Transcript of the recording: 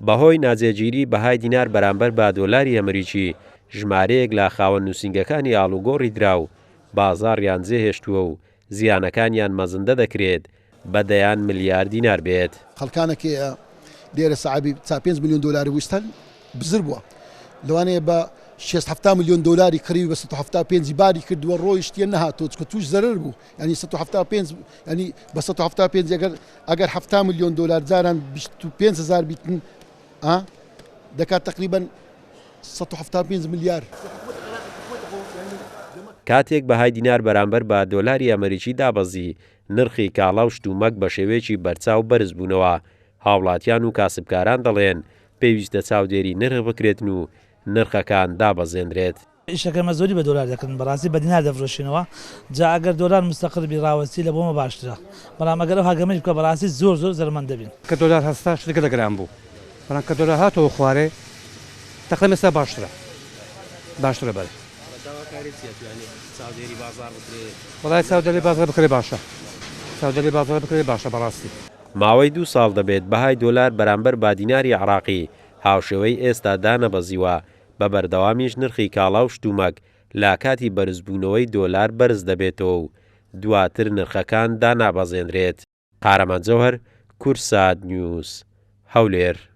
بەهۆی ناجێگیری بەهای دینار بەرامبەر بە دۆلاری ئەمریکی ژمارەیەک لە خاوەن نووسینگەکانی ئاڵوگۆڕی دراو بازاڕیان جێهێشتووە و زیانەکانیان مەزندە دەکرێت بەدەیان ملیار دینار بێت. خەڵکانێکی لێرە سەعابی 5 ملیۆن دلار ویستن بزر بووە لەوانەیە بە 670 ملیۆن دلاری کڕی بە 175 باری کردووە ڕۆیشتیە نەهاتۆ چکە توش زەرر بوو ینی 175 ینی بە 175 ئەگەر 70 ملیۆن دلار جاران 25,000 بیتن دەکات تقریبا 175 ملیار. کاتێک بەهای دینار بەرامبەر بە دۆلاری ئەمریکی دابەزی نرخی کاڵا و شتومەک بە شێوەیەکی بەرچاو بەرز بوونەوە هاوڵاتیان و کاسبکاران دەڵێن پێویستە چاودێری نرخ بکرێتن و نرخەکان دابەزێنرێت. ئیشەکەمە زۆری بە دۆلار دەکردن بەڕاستی بە دینار دەفرۆشینەوە جا ئەگەر دۆلار مستەقل بی ڕاوەستی لە بۆمە باشترە بەڵام ئەگەر ئەو هاگەمەی بکە بەڕاستی زۆر زەرمەند دەبین. کە دۆلار هەستا شتێکە لە گران بوو بەڵام کە دۆلار هاتەوە خوارێ تەقریبا ئێستا باشترە بەرە. وڵای چاودێری بازار بکرێ باشە. چاودێری بازار بکرێ باشە بەڕاستی. ماوەی 2 ساڵ دەبێت بەهای دۆلار بەرامبەر با دیناری عراقی هاوشێوەی ئێستا دانەبەزیوە بە بەردەوامیش نرخی کاڵا و شتومەک لا کاتی بەرزبوونەوەی دۆلار بەرز دەبێتەوە و دواتر نرخەکان دانابەزێنرێت. قارەمان جەوهەر، کورسات نیوز، هەولێر.